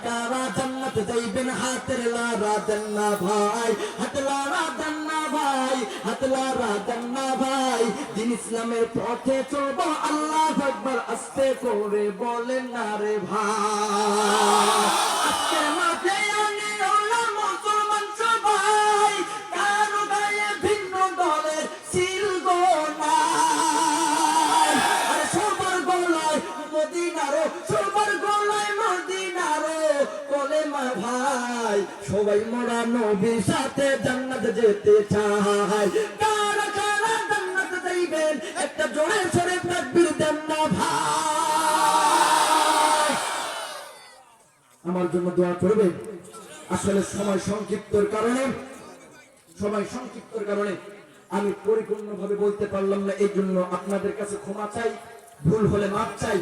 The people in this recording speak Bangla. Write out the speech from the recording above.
কারা কারা জান্নাতে যাইবেন হাতের লারা দেন না ভাই, হাত লারা দেন না ভাই, হাত লারা দেন না ভাই। দিন ইসলামের পথে চলবো আল্লাহু আকবার আস্তে করে বলেন না রে ভাই। আজকে মাঠে আমি হলাম মুসলমান সবাই, কারো গায়ে ভিন্ন দলের সিলগো নাই। আরে সবার গলায় মদিনারো, সবার গলায় মদিনারো কলেমা ভাই। সবাই মোরা নবীর সাথে জান্নাত যেতে চায়। কারা কারা জান্নাত যাইবেন একটা জোরে সরে তাকবীর দেন না ভাই। আমার জন্য দোয়া করবেন। আসলে সময় সংক্ষিপ্তর কারণে আমি পরিপূর্ণভাবে বলতে পারলাম না, এই জন্য আপনাদের কাছে ক্ষমা চাই, ভুল হলে মাপ চাই।